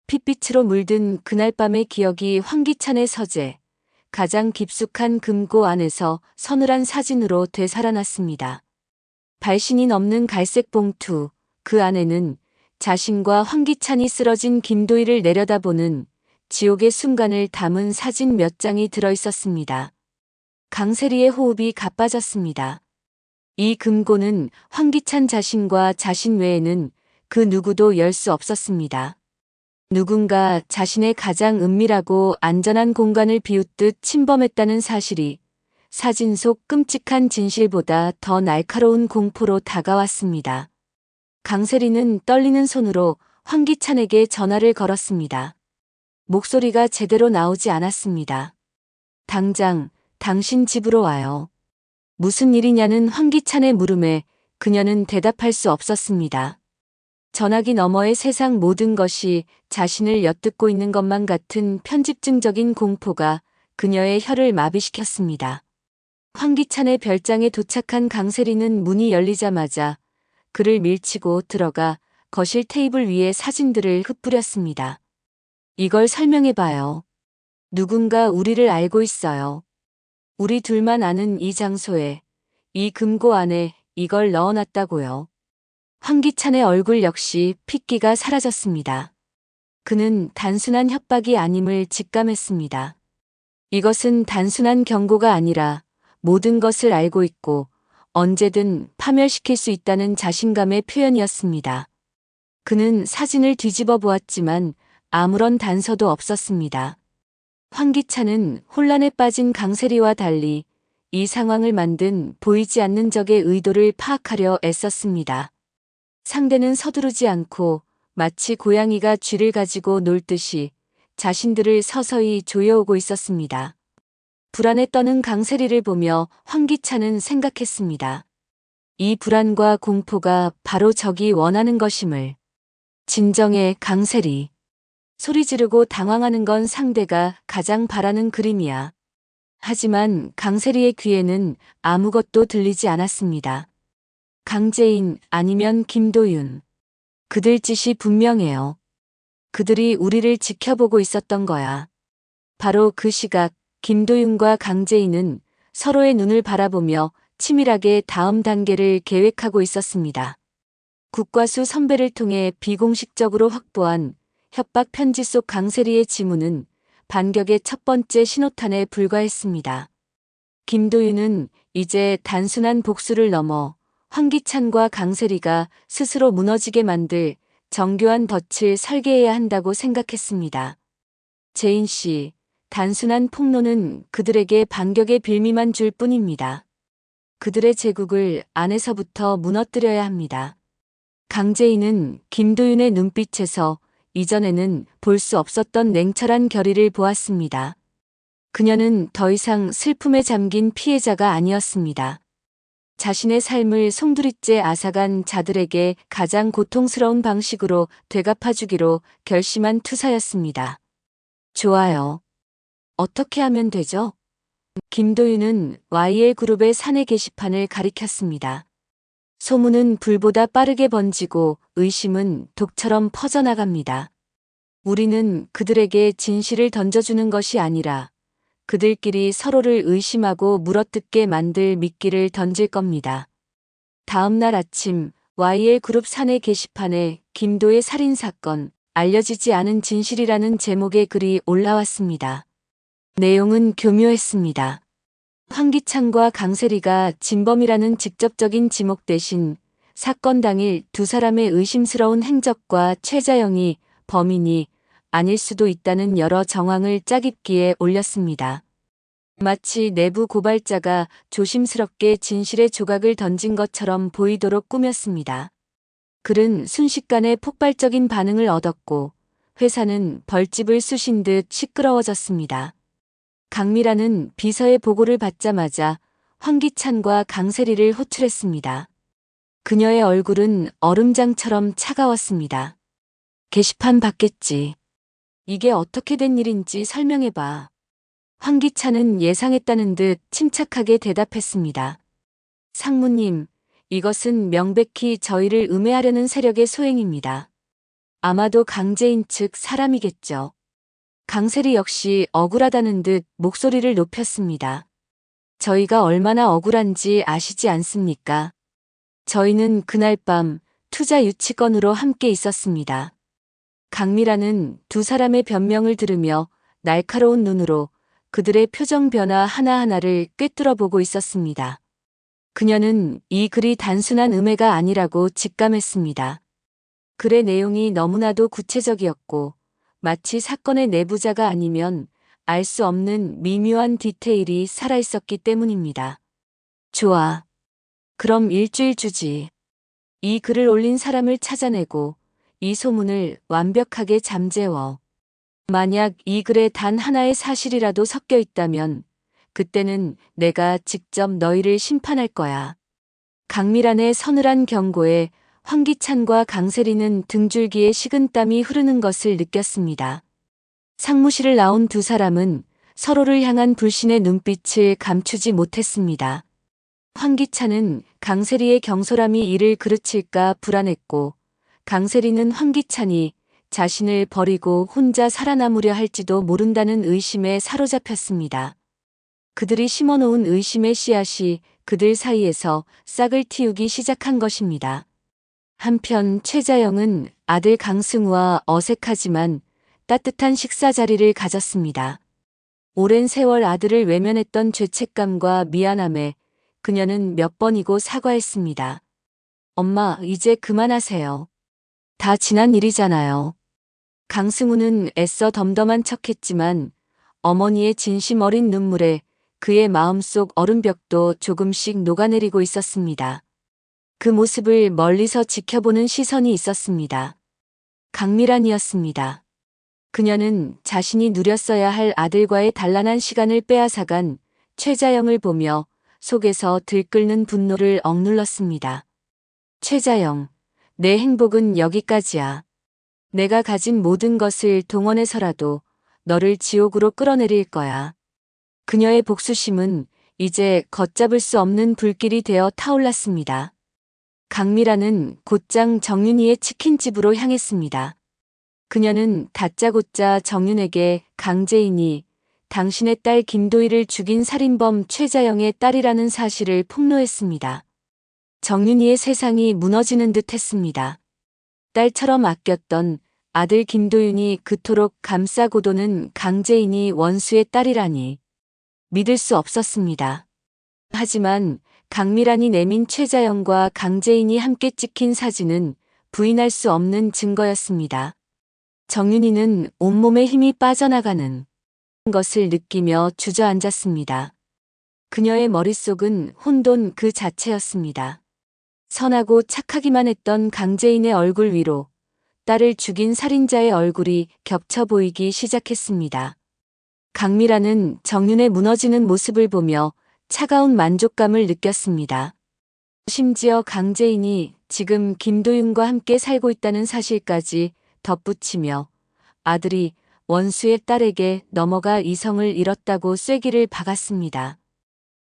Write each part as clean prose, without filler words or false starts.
핏빛으로 물든 그날 밤의 기억이 황기찬의 서재, 가장 깊숙한 금고 안에서 서늘한 사진으로 되살아났습니다. 발신이 넘는 갈색 봉투, 그 안에는 자신과 황기찬이 쓰러진 김도희를 내려다보는 지옥의 순간을 담은 사진 몇 장이 들어있었습니다. 강세리의 호흡이 가빠졌습니다. 이 금고는 황기찬 자신과 자신 외에는 그 누구도 열 수 없었습니다. 누군가 자신의 가장 은밀하고 안전한 공간을 비웃듯 침범했다는 사실이 사진 속 끔찍한 진실보다 더 날카로운 공포로 다가왔습니다. 강세리는 떨리는 손으로 황기찬에게 전화를 걸었습니다. 목소리가 제대로 나오지 않았습니다. 당장 당신 집으로 와요. 무슨 일이냐는 황기찬의 물음에 그녀는 대답할 수 없었습니다. 전화기 너머의 세상 모든 것이 자신을 엿듣고 있는 것만 같은 편집증적인 공포가 그녀의 혀를 마비시켰습니다. 황기찬의 별장에 도착한 강세리는 문이 열리자마자 그를 밀치고 들어가 거실 테이블 위에 사진들을 흩뿌렸습니다. 이걸 설명해봐요. 누군가 우리를 알고 있어요. 우리 둘만 아는 이 장소에, 이 금고 안에 이걸 넣어놨다고요. 황기찬의 얼굴 역시 핏기가 사라졌습니다. 그는 단순한 협박이 아님을 직감했습니다. 이것은 단순한 경고가 아니라 모든 것을 알고 있고 언제든 파멸시킬 수 있다는 자신감의 표현이었습니다. 그는 사진을 뒤집어 보았지만 아무런 단서도 없었습니다. 황기찬은 혼란에 빠진 강세리와 달리 이 상황을 만든 보이지 않는 적의 의도를 파악하려 애썼습니다. 상대는 서두르지 않고 마치 고양이가 쥐를 가지고 놀듯이 자신들을 서서히 조여오고 있었습니다. 불안에 떠는 강세리를 보며 황기찬은 생각했습니다. 이 불안과 공포가 바로 적이 원하는 것임을. 진정해, 강세리. 소리 지르고 당황하는 건 상대가 가장 바라는 그림이야. 하지만 강세리의 귀에는 아무것도 들리지 않았습니다. 강재인 아니면 김도윤. 그들 짓이 분명해요. 그들이 우리를 지켜보고 있었던 거야. 바로 그 시각 김도윤과 강재인은 서로의 눈을 바라보며 치밀하게 다음 단계를 계획하고 있었습니다. 국과수 선배를 통해 비공식적으로 확보한 협박 편지 속 강세리의 지문은 반격의 첫 번째 신호탄에 불과했습니다. 김도윤은 이제 단순한 복수를 넘어 황기찬과 강세리가 스스로 무너지게 만들 정교한 덫을 설계해야 한다고 생각했습니다. 재인 씨, 단순한 폭로는 그들에게 반격의 빌미만 줄 뿐입니다. 그들의 제국을 안에서부터 무너뜨려야 합니다. 강재인은 김도윤의 눈빛에서 이전에는 볼 수 없었던 냉철한 결의를 보았습니다. 그녀는 더 이상 슬픔에 잠긴 피해자가 아니었습니다. 자신의 삶을 송두리째 앗아간 자들에게 가장 고통스러운 방식으로 되갚아주기로 결심한 투사였습니다. 좋아요. 어떻게 하면 되죠? 김도윤은 YL그룹의 사내 게시판을 가리켰습니다. 소문은 불보다 빠르게 번지고 의심은 독처럼 퍼져나갑니다. 우리는 그들에게 진실을 던져주는 것이 아니라 그들끼리 서로를 의심하고 물어뜯게 만들 미끼를 던질 겁니다. 다음 날 아침 YL그룹 사내 게시판에 김도의 살인사건, 알려지지 않은 진실이라는 제목의 글이 올라왔습니다. 내용은 교묘했습니다. 황기찬과 강세리가 진범이라는 직접적인 지목 대신 사건 당일 두 사람의 의심스러운 행적과 최자영이 범인이 아닐 수도 있다는 여러 정황을 짜깁기에 올렸습니다. 마치 내부 고발자가 조심스럽게 진실의 조각을 던진 것처럼 보이도록 꾸몄습니다. 글은 순식간에 폭발적인 반응을 얻었고 회사는 벌집을 쑤신 듯 시끄러워졌습니다. 강미라는 비서의 보고를 받자마자 황기찬과 강세리를 호출했습니다. 그녀의 얼굴은 얼음장처럼 차가웠습니다. 게시판 봤겠지. 이게 어떻게 된 일인지 설명해봐. 황기찬은 예상했다는 듯 침착하게 대답했습니다. 상무님, 이것은 명백히 저희를 음해하려는 세력의 소행입니다. 아마도 강재인 측 사람이겠죠. 강세리 역시 억울하다는 듯 목소리를 높였습니다. 저희가 얼마나 억울한지 아시지 않습니까? 저희는 그날 밤 투자 유치건으로 함께 있었습니다. 강미라는 두 사람의 변명을 들으며 날카로운 눈으로 그들의 표정 변화 하나하나를 꿰뚫어 보고 있었습니다. 그녀는 이 글이 단순한 음해가 아니라고 직감했습니다. 글의 내용이 너무나도 구체적이었고 마치 사건의 내부자가 아니면 알 수 없는 미묘한 디테일이 살아있었기 때문입니다. 좋아. 그럼 일주일 주지. 이 글을 올린 사람을 찾아내고 이 소문을 완벽하게 잠재워. 만약 이 글에 단 하나의 사실이라도 섞여 있다면 그때는 내가 직접 너희를 심판할 거야. 강미란의 서늘한 경고에 황기찬과 강세리는 등줄기에 식은땀이 흐르는 것을 느꼈습니다. 상무실을 나온 두 사람은 서로를 향한 불신의 눈빛을 감추지 못했습니다. 황기찬은 강세리의 경솔함이 이를 그르칠까 불안했고 강세리는 황기찬이 자신을 버리고 혼자 살아남으려 할지도 모른다는 의심에 사로잡혔습니다. 그들이 심어놓은 의심의 씨앗이 그들 사이에서 싹을 틔우기 시작한 것입니다. 한편 최자영은 아들 강승우와 어색하지만 따뜻한 식사 자리를 가졌습니다. 오랜 세월 아들을 외면했던 죄책감과 미안함에 그녀는 몇 번이고 사과했습니다. 엄마, 이제 그만하세요. 다 지난 일이잖아요. 강승우는 애써 덤덤한 척했지만 어머니의 진심 어린 눈물에 그의 마음속 얼음벽도 조금씩 녹아내리고 있었습니다. 그 모습을 멀리서 지켜보는 시선이 있었습니다. 강미란이었습니다. 그녀는 자신이 누렸어야 할 아들과의 단란한 시간을 빼앗아간 최자영을 보며 속에서 들끓는 분노를 억눌렀습니다. 최자영, 내 행복은 여기까지야. 내가 가진 모든 것을 동원해서라도 너를 지옥으로 끌어내릴 거야. 그녀의 복수심은 이제 걷잡을 수 없는 불길이 되어 타올랐습니다. 강미라는 곧장 정윤이의 치킨집으로 향했습니다. 그녀는 다짜고짜 정윤에게 강재인이 당신의 딸 김도희를 죽인 살인범 최자영의 딸이라는 사실을 폭로했습니다. 정윤이의 세상이 무너지는 듯 했습니다. 딸처럼 아꼈던 아들 김도윤이 그토록 감싸고도는 강재인이 원수의 딸이라니 믿을 수 없었습니다. 하지만 강미란이 내민 최자영과 강재인이 함께 찍힌 사진은 부인할 수 없는 증거였습니다. 정윤이는 온몸에 힘이 빠져나가는 것을 느끼며 주저앉았습니다. 그녀의 머릿속은 혼돈 그 자체였습니다. 선하고 착하기만 했던 강재인의 얼굴 위로 딸을 죽인 살인자의 얼굴이 겹쳐 보이기 시작했습니다. 강미란은 정윤의 무너지는 모습을 보며 차가운 만족감을 느꼈습니다. 심지어 강재인이 지금 김도윤과 함께 살고 있다는 사실까지 덧붙이며 아들이 원수의 딸에게 넘어가 이성을 잃었다고 쐐기를 박았습니다.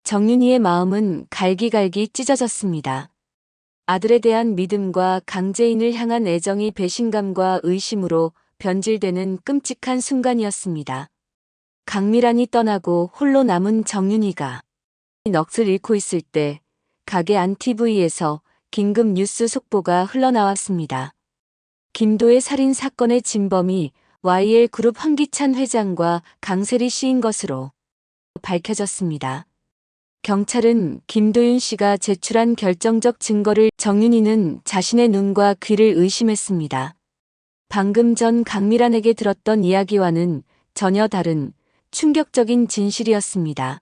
정윤이의 마음은 갈기갈기 찢어졌습니다. 아들에 대한 믿음과 강재인을 향한 애정이 배신감과 의심으로 변질되는 끔찍한 순간이었습니다. 강미란이 떠나고 홀로 남은 정윤이가 넋을 잃고 있을 때 가게 안 TV에서 긴급 뉴스 속보가 흘러나왔습니다. 김도의 살인 사건의 진범이 YL그룹 황기찬 회장과 강세리 씨인 것으로 밝혀졌습니다. 경찰은 김도윤 씨가 제출한 결정적 증거를 정윤이는 자신의 눈과 귀를 의심했습니다. 방금 전 강미란에게 들었던 이야기와는 전혀 다른 충격적인 진실이었습니다.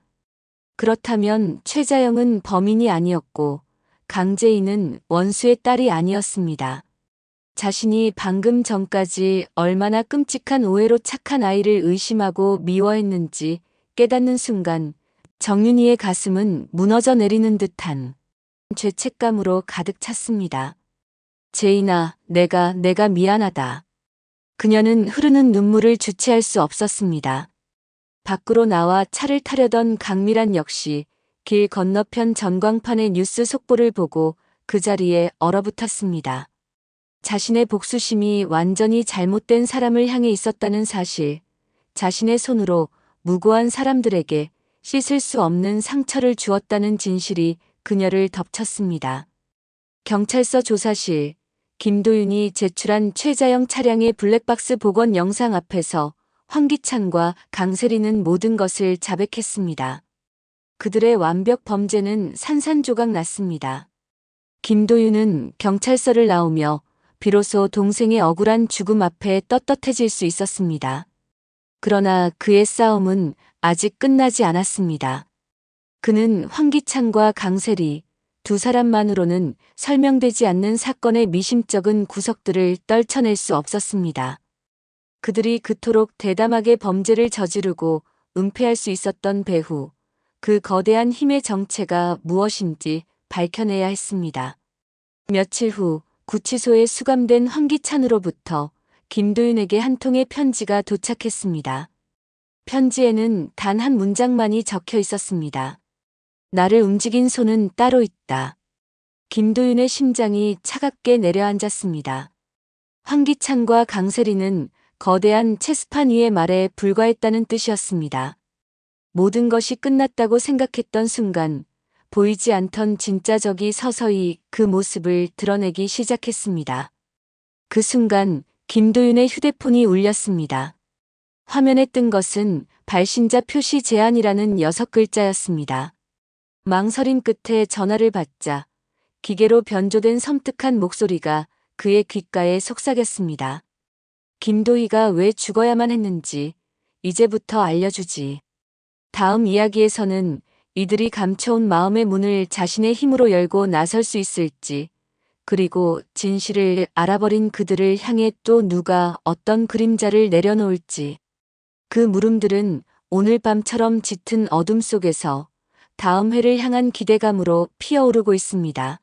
그렇다면 최자영은 범인이 아니었고 강재인은 원수의 딸이 아니었습니다. 자신이 방금 전까지 얼마나 끔찍한 오해로 착한 아이를 의심하고 미워했는지 깨닫는 순간 정윤이의 가슴은 무너져 내리는 듯한 죄책감으로 가득 찼습니다. 제인아, 내가 미안하다. 그녀는 흐르는 눈물을 주체할 수 없었습니다. 밖으로 나와 차를 타려던 강미란 역시 길 건너편 전광판의 뉴스 속보를 보고 그 자리에 얼어붙었습니다. 자신의 복수심이 완전히 잘못된 사람을 향해 있었다는 사실, 자신의 손으로 무고한 사람들에게 씻을 수 없는 상처를 주었다는 진실이 그녀를 덮쳤습니다. 경찰서 조사실, 김도윤이 제출한 최자영 차량의 블랙박스 복원 영상 앞에서 황기찬과 강세리는 모든 것을 자백했습니다. 그들의 완벽 범죄는 산산조각 났습니다. 김도윤은 경찰서를 나오며 비로소 동생의 억울한 죽음 앞에 떳떳해질 수 있었습니다. 그러나 그의 싸움은 아직 끝나지 않았습니다. 그는 황기찬과 강세리, 두 사람만으로는 설명되지 않는 사건의 미심쩍은 구석들을 떨쳐낼 수 없었습니다. 그들이 그토록 대담하게 범죄를 저지르고 은폐할 수 있었던 배후, 그 거대한 힘의 정체가 무엇인지 밝혀내야 했습니다. 며칠 후 구치소에 수감된 황기찬으로부터 김도윤에게 한 통의 편지가 도착했습니다. 편지에는 단 한 문장만이 적혀 있었습니다. 나를 움직인 손은 따로 있다. 김도윤의 심장이 차갑게 내려앉았습니다. 황기찬과 강세리는 거대한 체스판 위의 말에 불과했다는 뜻이었습니다. 모든 것이 끝났다고 생각했던 순간 보이지 않던 진짜 적이 서서히 그 모습을 드러내기 시작했습니다. 그 순간 김도윤의 휴대폰이 울렸습니다. 화면에 뜬 것은 발신자 표시 제한이라는 6글자였습니다. 망설임 끝에 전화를 받자 기계로 변조된 섬뜩한 목소리가 그의 귓가에 속삭였습니다. 김도희가 왜 죽어야만 했는지 이제부터 알려주지. 다음 이야기에서는 이들이 감춰온 마음의 문을 자신의 힘으로 열고 나설 수 있을지, 그리고 진실을 알아버린 그들을 향해 또 누가 어떤 그림자를 내려놓을지, 그 물음들은 오늘 밤처럼 짙은 어둠 속에서 다음 회를 향한 기대감으로 피어오르고 있습니다.